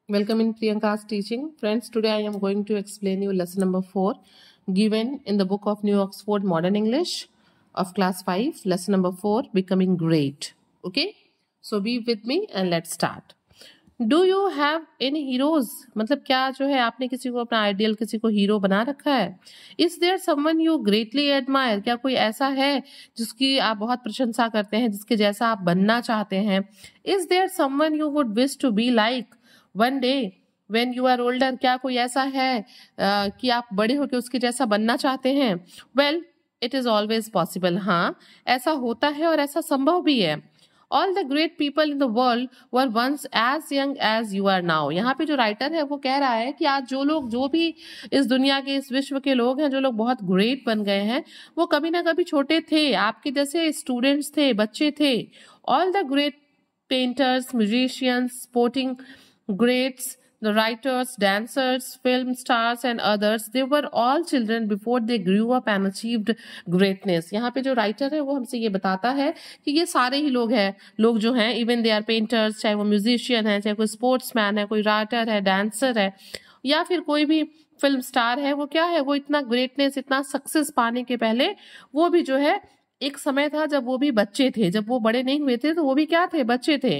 Welcome in Priyanka's teaching. Friends, today I am going to explain you lesson number 4 given in the book of New Oxford Modern English of class 5, lesson number 4, Becoming Great. Okay? So be with me and let's start. Do you have any heroes? मतलब क्या जो है आपने किसी को अपना ideal किसी को हीरो बना रखा है? Is there someone you greatly admire? क्या कोई ऐसा है जिसकी आप बहुत प्रशंसा करते हैं, जिसके जैसा आप बनना चाहते हैं? Is there someone you would wish to be like one day when you are older? क्या कोई ऐसा है कि आप बड़े होकर उसके जैसा बनना चाहते हैं? Well, it is always possible. हाँ, ऐसा होता है और ऐसा संभव भी है. All the great people in the world were once as young as you are now. यहाँ पे जो राइटर है वो कह रहा है कि आज जो भी इस दुनिया के इस विश्व के लोग हैं, जो लोग बहुत ग्रेट बन गए हैं, वो कभी ना कभी छोटे थे, आपके जैसे स्टूडेंट्स थे, बच्चे थे. All the great painters, musicians, sporting greats, the writers, dancers, film stars and others, they were all children before they grew up and achieved greatness. यहाँ पे जो राइटर है वो हमसे ये बताता है कि ये सारे ही लोग जो हैं, इवन दे आर पेंटर्स, चाहे वो म्यूजिशियन है, चाहे कोई स्पोर्ट्समैन है, कोई राइटर है, डांसर है, या फिर कोई भी फिल्म स्टार है, वो क्या है, वो इतना ग्रेटनेस, इतना सक्सेस पाने के पहले वो भी जो है एक समय था जब वो भी बच्चे थे, जब वो बड़े नहीं हुए थे तो वो भी क्या थे, बच्चे थे.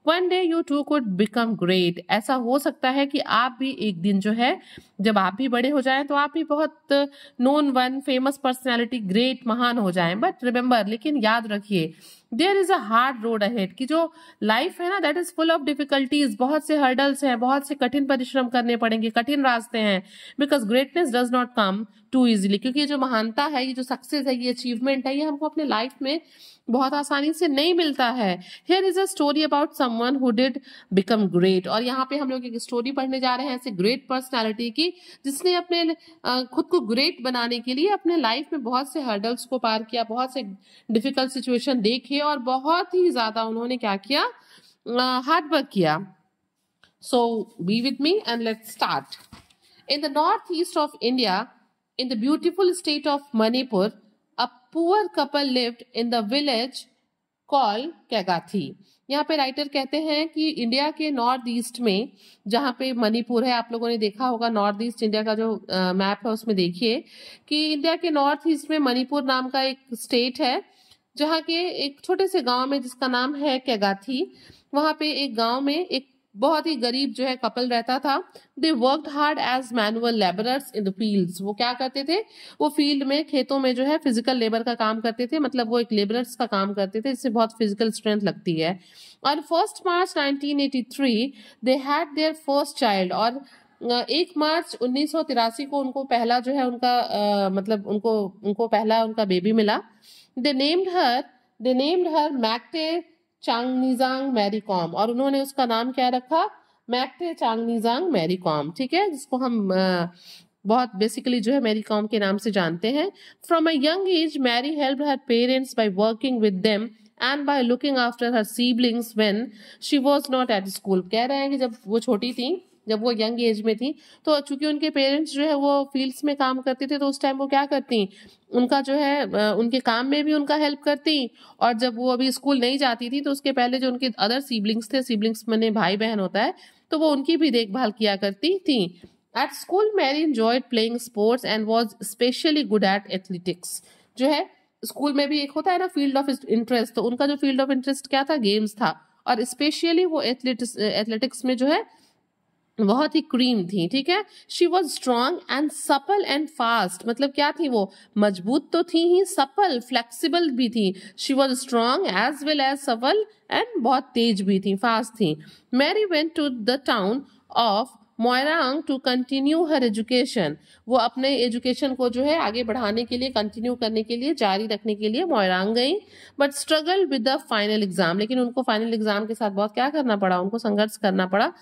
One day you too could become great. ऐसा हो सकता है कि आप भी एक दिन जो है, जब आप भी बड़े हो जाएं तो आप भी बहुत known one, famous personality, great, महान हो जाएं. बट रिमेम्बर, लेकिन याद रखिए, there is a hard road ahead, कि जो लाइफ है ना, that is full of difficulties. बहुत से हर्डल्स हैं, बहुत से कठिन परिश्रम करने पड़ेंगे, कठिन रास्ते हैं. Because greatness does not come too easily, क्योंकि ये जो महानता है, ये जो सक्सेस है, ये अचीवमेंट है, ये हमको अपने लाइफ में बहुत आसानी से नहीं मिलता है. Here is a story about someone who did become great. और यहाँ पे हम लोग एक स्टोरी पढ़ने जा रहे हैं ऐसे ग्रेट पर्सनालिटी की, जिसने अपने खुद को ग्रेट बनाने के लिए अपने लाइफ में बहुत से हर्डल्स को पार किया, बहुत से डिफिकल्ट सिचुएशन देखे और बहुत ही ज्यादा उन्होंने क्या किया, हार्ड वर्क किया. So be with me and let's start. In the north east of India, in the beautiful state of Manipur, a poor couple lived in the village called Kagathi. यहाँ पे राइटर कहते हैं कि India के north east में, जहाँ पे मणिपुर है, आप लोगों ने देखा होगा नॉर्थ ईस्ट इंडिया का जो मैप है उसमें देखिए कि इंडिया के नॉर्थ ईस्ट में मणिपुर नाम का एक स्टेट है, जहाँ के एक छोटे से गांव में जिसका नाम है कैगाथी, वहां पे एक गांव में एक बहुत ही गरीब जो है कपल रहता था. They worked hard as manual labourers in the fields. वो क्या करते थे, वो फील्ड में, खेतों में जो है फिजिकल लेबर का काम करते थे, मतलब वो एक लेबरर्स का काम करते थे, जिससे बहुत फिजिकल स्ट्रेंथ लगती है. और 1 मार्च 1983 they had there first child. और 1 मार्च 1983 को उनको पहला जो है उनका मतलब उनको पहला उनका बेबी मिला. They named her Mangte Chungneijang Mary Kom. और उन्होंने उसका नाम क्या रखा, मैक्टे चांगनिजांग मैरी कॉम. ठीक है, जिसको हम बहुत बेसिकली जो है मैरी कॉम के नाम से जानते हैं. From a young age Mary helped her parents by working with them and by looking after her siblings when she was not at school. कह रहे हैं कि जब वो छोटी थी, जब वो यंग एज में थी, तो चूंकि उनके पेरेंट्स जो है वो फील्ड्स में काम करते थे, तो उस टाइम वो क्या करती, उनका जो है उनके काम में भी उनका हेल्प करती. और जब वो अभी स्कूल नहीं जाती थी तो उसके पहले जो उनके अदर सिबलिंग्स थे, सिबलिंग्स माने भाई बहन होता है, तो वो उनकी भी देखभाल किया करती थी. At school Mary enjoyed playing sports and was especially good at athletics. जो है स्कूल में भी एक होता है ना फील्ड ऑफ इंटरेस्ट, तो उनका जो फील्ड ऑफ इंटरेस्ट क्या था, गेम्स था. और स्पेशली वो एथलेटिक्स में जो है बहुत ही क्रीम थी. ठीक है, she was strong and supple and fast. मतलब क्या थी, वो मजबूत तो थी ही, सपल, फ्लेक्सिबल भी थी. She was strong as well as supple and बहुत तेज भी थी, फास्ट थी. Mary went to the town of Moirang to continue her education. वो अपने एजुकेशन को जो है आगे बढ़ाने के लिए, कंटिन्यू करने के लिए, जारी रखने के लिए मोयरांग गई. But struggle with the final exam. लेकिन उनको फाइनल एग्जाम के साथ बहुत क्या करना पड़ा, उनको संघर्ष करना पड़ा.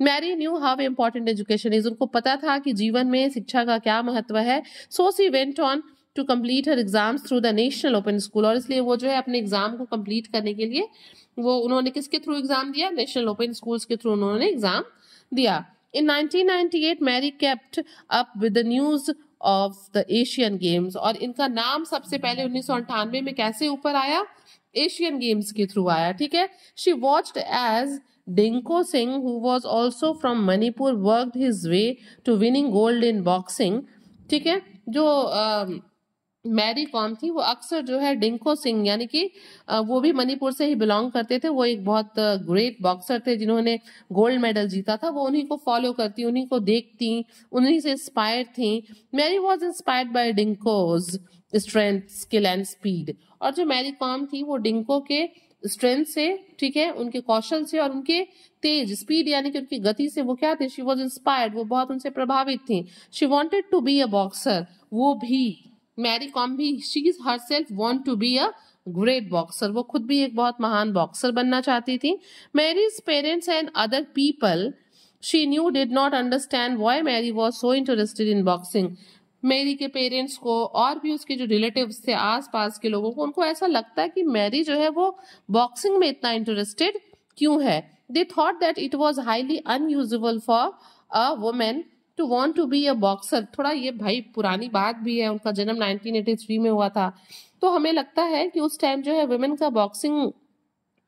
Mary knew how important education is. उनको पता था कि जीवन में शिक्षा का क्या महत्व है. So she went on to complete her exams through the national open school. और इसलिए वो जो है अपने एग्जाम को कंप्लीट करने के लिए वो उन्होंने किसके थ्रू एग्जाम दिया, नेशनल ओपन स्कूल्स के थ्रू उन्होंने एग्जाम दिया. In 1998, Mary kept up with the news of the Asian Games. और इनका नाम सबसे पहले 1998 में कैसे ऊपर आया, एशियन गेम्स के थ्रू आया. ठीक है, she watched as Dinko Singh, who was also from Manipur, worked his way to winning gold in boxing. ठीक है, जो मैरी कॉम थी वो अक्सर जो है डिंको सिंह यानी कि वो भी मणिपुर से ही बिलोंग करते थे, वो एक बहुत ग्रेट बॉक्सर थे जिन्होंने गोल्ड मेडल जीता था, वो उन्हीं को फॉलो करती, उन्हीं को देखती, उन्हीं से इंस्पायर्ड थी। Mary was inspired by Dingko's strength, skill and speed. और जो मैरी कॉम थी वो डिंको के स्ट्रेंथ से, ठीक है, उनके कौशल से और उनके तेज स्पीड यानी कि उनकी गति से वो क्या थे, शी वॉज इंस्पायर्ड, वो बहुत उनसे प्रभावित थी। She wanted to be a boxer, वो भी मैरी कॉम भी, she herself want to be a great boxer, वो खुद भी एक बहुत महान बॉक्सर बनना चाहती थी। Mary's parents and other people she knew did not understand why Mary was so interested in boxing. Mary के पेरेंट्स को और भी उसके जो रिलेटिव्स थे आसपास के लोगों को, उनको ऐसा लगता है कि मैरी जो है वो बॉक्सिंग में इतना इंटरेस्टेड क्यों है। They thought that it was highly unusual for a women to want to be a boxer. थोड़ा ये भाई पुरानी बात भी है, उनका जन्म 1983 में हुआ था, तो हमें लगता है कि उस टाइम जो है वुमेन का बॉक्सिंग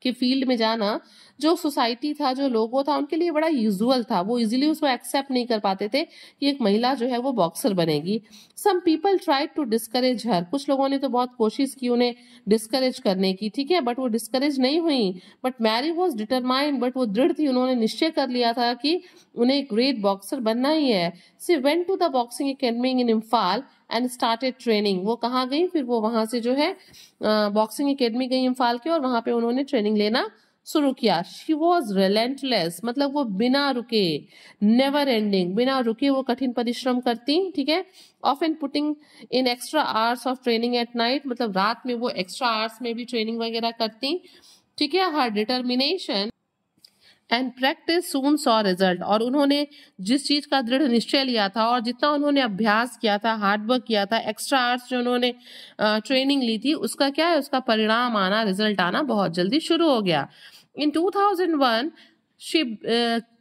के फील्ड में जाना जो सोसाइटी था, जो लोगों था, उनके लिए बड़ा यूजुअल था, वो इजीली उसको एक्सेप्ट नहीं कर पाते थे कि एक महिला जो है वो बॉक्सर बनेगी। Some people try to discourage her, कुछ लोगों ने तो बहुत कोशिश की उन्हें डिस्करेज करने की, ठीक है, बट वो डिस्करेज नहीं हुई। But Mary was determined, but वो दृढ़ थी, उन्होंने निश्चय कर लिया था कि उन्हें ग्रेट बॉक्सर बनना ही है। She went to the boxing academy in Imphal and started training. वो कहाँ गई, फिर वो वहां से जो है बॉक्सिंग एकेडमी गई इम्फाल के, और वहां पे उन्होंने ट्रेनिंग लेना शुरू किया। शी वॉज रिलेंटलेस, मतलब वो बिना रुके, नेवर एंडिंग, बिना रुके वो कठिन परिश्रम करती, ठीक है। Often putting in extra hours of training at night, मतलब रात में वो एक्स्ट्रा आवर्स में भी ट्रेनिंग वगैरह करती, ठीक है। Her determination and practice soon saw result, और उन्होंने जिस चीज का दृढ़ निश्चय लिया था और जितना उन्होंने अभ्यास किया था, हार्डवर्क किया था, एक्स्ट्रा आवर्स जो उन्होंने ट्रेनिंग ली थी, उसका क्या है, उसका परिणाम आना, रिजल्ट आना बहुत जल्दी शुरू हो गया। इन 2001 she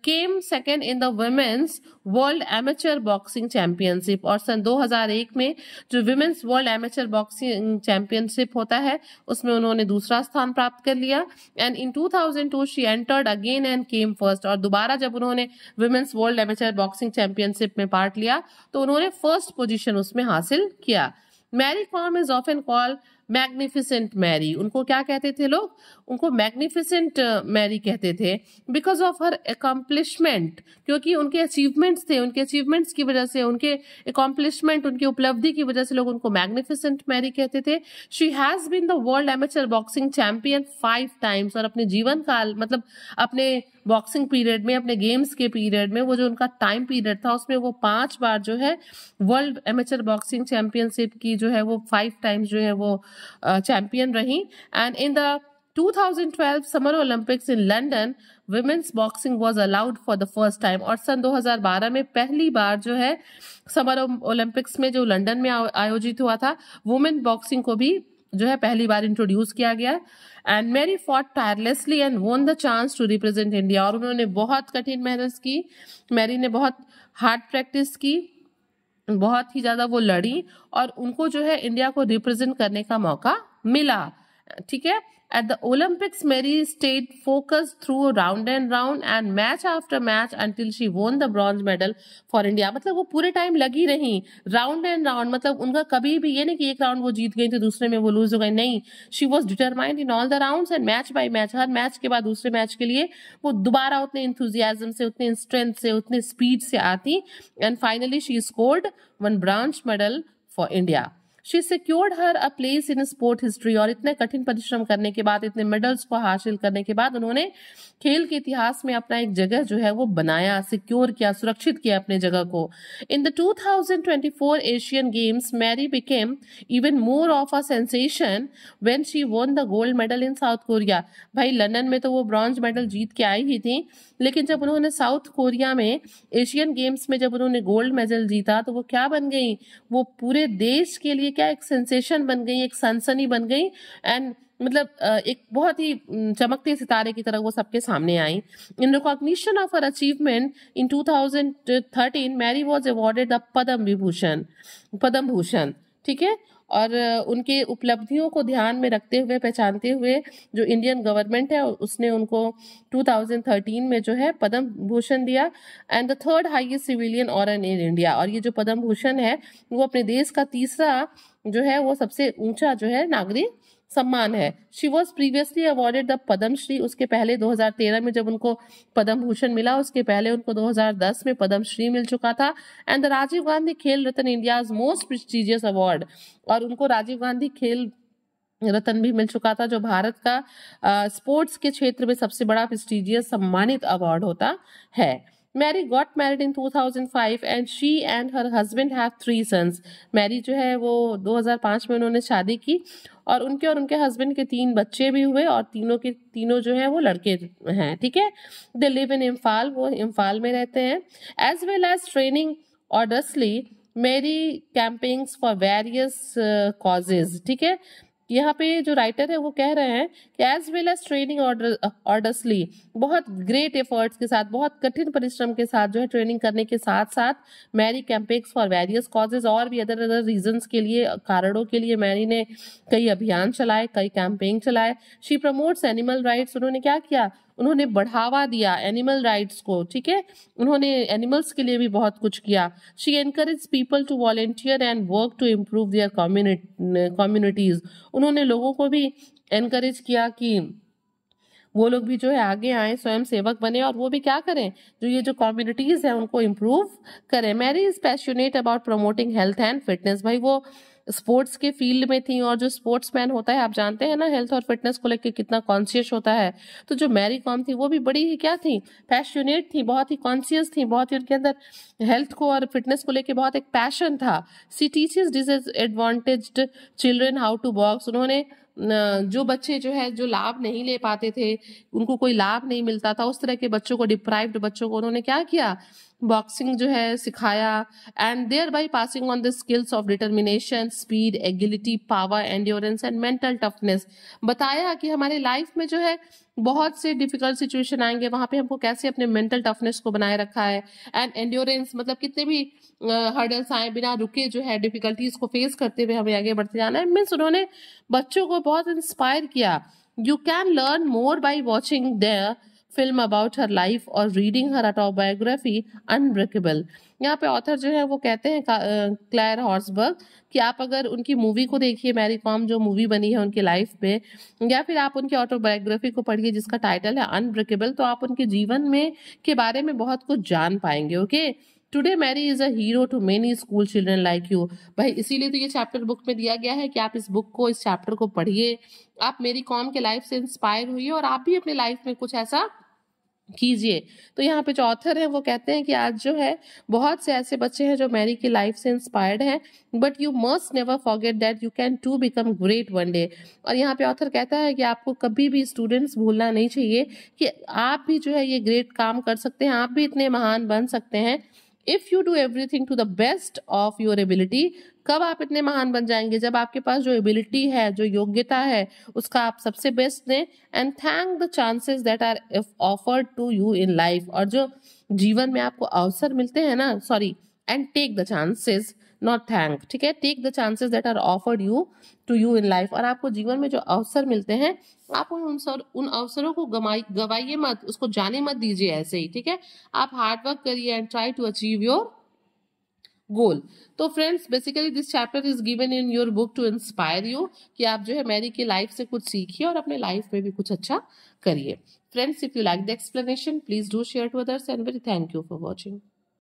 came second in the women's world amateur boxing championship, और सन 2001 में जो women's world amateur boxing championship होता है उसमें उन्होंने दूसरा स्थान प्राप्त कर लिया। And in 2002 she entered again and came first, और दोबारा जब उन्होंने women's world amateur boxing championship में पार्ट लिया तो उन्होंने फर्स्ट पोजीशन उसमें हासिल किया। Mary Kom is often called magnificent Mary, उनको क्या कहते थे लोग, उनको मैग्निफिसेंट मैरी कहते थे, बिकॉज ऑफ हर अकम्पलिशमेंट, क्योंकि उनके अचीवमेंट्स थे, उनके अचीवमेंट्स की वजह से, उनके अकम्पलिशमेंट, उनकी उपलब्धि की वजह से लोग उनको मैग्निफिसेंट मैरी कहते थे। She has been the world amateur boxing champion 5 times, और अपने जीवन काल, मतलब अपने बॉक्सिंग पीरियड में, अपने गेम्स के पीरियड में, वो जो उनका टाइम पीरियड था उसमें वो 5 बार जो है वर्ल्ड एमेचर बॉक्सिंग चैंपियनशिप की जो है वो 5 टाइम्स जो है वो चैंपियन रही। And in the 2012 summer Olympics in London women's boxing was allowed for the first time, और सन 2012 में पहली बार जो है समर ओलंपिक्स में जो लंदन में आयोजित हुआ था, वुमेन बॉक्सिंग को भी जो है पहली बार इंट्रोड्यूस किया गया। And Mary fought tirelessly and won the chance to represent India, और उन्होंने बहुत कठिन मेहनत की, मैरी ने बहुत हार्ड प्रैक्टिस की, बहुत ही ज्यादा वो लड़ी, और उनको जो है इंडिया को रिप्रेजेंट करने का मौका मिला, ठीक है। At the Olympics, Mary stayed focused through round and round and match after match until she won the bronze medal for India. मतलब वो पूरे टाइम लगी रही, राउंड एंड राउंड, मतलब उनका कभी भी ये नहीं कि एक राउंड वो जीत गई तो दूसरे में वो लूज हो गई, नहीं, she was determined in all the rounds and match by match, her match के बाद दूसरे मैच के लिए वो दोबारा उतने इंथुजियाज्म से, उतने स्ट्रेंथ से, उतने स्पीड से आती, and finally she scored 1 bronze medal for India. She secured her a place in sport history, और इतने कठिन परिश्रम करने के बाद, इतने मेडल्स को हासिल करने के बाद उन्होंने खेल के इतिहास में अपना एक जगह जो है वो बनाया, सिक्योर किया, सुरक्षित किया अपने जगह को। In the 2024 Asian games Mary became even more of a sensation when she won the gold medal in South Korea. भाई लंदन में तो वो ब्रॉन्ज मेडल जीत के आई ही थी, लेकिन जब उन्होंने साउथ कोरिया में एशियन गेम्स में जब उन्होंने गोल्ड मेडल जीता तो वो क्या बन गई, वो पूरे देश के लिए क्या एक सेंसेशन बन गई, एक सनसनी बन गई, एंड मतलब एक बहुत ही चमकते सितारे की तरह वो सबके सामने आई। In recognition of her achievement in 2013 Mary was awarded the Padma Bhushan, ठीक है। और उनके उपलब्धियों को ध्यान में रखते हुए, पहचानते हुए जो इंडियन गवर्नमेंट है उसने उनको 2013 में जो है पद्म भूषण दिया, and the third highest civilian honour in India. और ये जो पद्म भूषण है वो अपने देश का तीसरा जो है वो सबसे ऊंचा जो है नागरिक सम्मान है। She was previously awarded the Padmashri, उसके पहले 2013 में जब उनको पद्म भूषण मिला, उसके पहले उनको 2010 में पद्मश्री मिल चुका था, एंड द राजीव गांधी खेल रत्न इंडियाज मोस्ट प्रेस्टिजियस अवार्ड, और उनको राजीव गांधी खेल रत्न भी मिल चुका था जो भारत का स्पोर्ट्स के क्षेत्र में सबसे बड़ा प्रेस्टिजियस सम्मानित अवार्ड होता है। Mary got married in 2005 and she and her husband have 3 sons. Mary जो है वो 2005 में उन्होंने शादी की और उनके हस्बैंड के 3 बच्चे भी हुए और तीनों के तीनों जो है वो लड़के हैं, ठीक है। दे लिव इन इम्फाल, वो इम्फाल में रहते हैं। एज वेल एज ट्रेनिंग ऑर्डर्सली मेरी कैंपेन्स फॉर वेरियस कॉजेज, ठीक है। यहाँ पे जो राइटर है वो कह रहे हैं कि एज वेल एज ट्रेनिंग ऑर्डर्सली, बहुत ग्रेट एफर्ट्स के साथ, बहुत कठिन परिश्रम के साथ जो है ट्रेनिंग करने के साथ साथ Mary campaigns for various causes, और भी अदर रीजंस के लिए, कारणों के लिए मैरी ने कई अभियान चलाए, कई कैंपेन चलाए। शी प्रमोट्स एनिमल राइट्स, उन्होंने क्या किया, उन्होंने बढ़ावा दिया एनिमल राइट्स को, ठीक है। उन्होंने एनिमल्स के लिए भी बहुत कुछ किया। She encourage people to volunteer and work to improve their communities, उन्होंने लोगों को भी एनकरेज किया कि वो लोग भी जो है आगे आए, स्वयं सेवक बने और वो भी क्या करें, जो ये जो कम्युनिटीज है उनको इम्प्रूव करें। Mary is passionate about promoting health and fitness, भाई वो स्पोर्ट्स के फील्ड में थी और जो स्पोर्ट्समैन होता है आप जानते हैं ना हेल्थ और फिटनेस को लेकर कितना कॉन्शियस होता है। तो जो मैरी कॉम थी वो भी बड़ी ही क्या थी, पैशनेट थी, बहुत ही कॉन्शियस थी, बहुत ही उनके अंदर हेल्थ को और फिटनेस को लेकर बहुत एक पैशन था। She teaches disadvantaged children how to box, उन्होंने जो बच्चे जो है जो लाभ नहीं ले पाते थे, उनको कोई लाभ नहीं मिलता था, उस तरह के बच्चों को, डिप्राइव्ड बच्चों को उन्होंने क्या किया, बॉक्सिंग जो है सिखाया। And thereby passing on the skills of determination, speed, agility, power, endurance and mental toughness, बताया कि हमारे लाइफ में जो है बहुत से डिफिकल्ट सिचुएशन आएंगे, वहां पे हमको कैसे अपने मेंटल टफनेस को बनाए रखा है, एंड एंड्योरेंस मतलब कितने भी हर्डल्स आए बिना रुके जो है डिफिकल्टीज को फेस करते हुए हमें आगे बढ़ते जाना है। मीन्स उन्होंने बच्चों को बहुत इंस्पायर किया। You can learn more by watching there film about her life और रीडिंग हर ऑटोबायोग्राफी अनब्रेकेबल। यहाँ पे ऑथर जो है वो कहते हैं क्लेयर हॉर्सबर्ग कि आप अगर उनकी मूवी को देखिए, मैरी कॉम जो मूवी बनी है उनकी लाइफ पे, या फिर आप उनकी ऑटोबायोग्राफी को पढ़िए जिसका टाइटल है अनब्रेकेबल, तो आप उनके जीवन में के बारे में बहुत कुछ जान पाएंगे। Okay, today Mary is a hero to many school children like you. भाई इसीलिए तो ये चैप्टर बुक में दिया गया है कि आप इस बुक को, इस चैप्टर को पढ़िए, आप मेरी कॉम के लाइफ से इंस्पायर हुई और आप भी अपने लाइफ में कुछ ऐसा कीजिए। तो यहाँ पे जो ऑथर है वो कहते हैं कि आज जो है बहुत से ऐसे बच्चे हैं जो मैरी की लाइफ से इंस्पायर्ड हैं, but you must never forget that you can too become great one day. और यहाँ पे ऑथर कहता है कि आपको कभी भी स्टूडेंट्स भूलना नहीं चाहिए कि आप भी जो है ये ग्रेट काम कर सकते हैं, आप भी इतने महान बन सकते हैं। If you do everything to the best of your ability, कब आप इतने महान बन जाएंगे, जब आपके पास जो एबिलिटी है, जो योग्यता है, उसका आप सबसे बेस्ट दें। And thank the chances that are offered to you in life, और जो जीवन में आपको अवसर मिलते हैं ना, sorry, and take the chances, not thank, ठीक है, take the chances that are offered you to you in life. और आपको जीवन में जो अवसर मिलते हैं आप उन अवसरों को गवाइए मत, उसको जाने मत दीजिए ऐसे ही, ठीक है। आप हार्ड वर्क करिए and try to achieve your goal. तो friends basically this chapter is given in your book to inspire you, कि आप जो है मैरी की लाइफ से कुछ सीखिए और अपने लाइफ में भी कुछ अच्छा करिए। Friends, if you like the explanation please do share to others and very thank you for watching.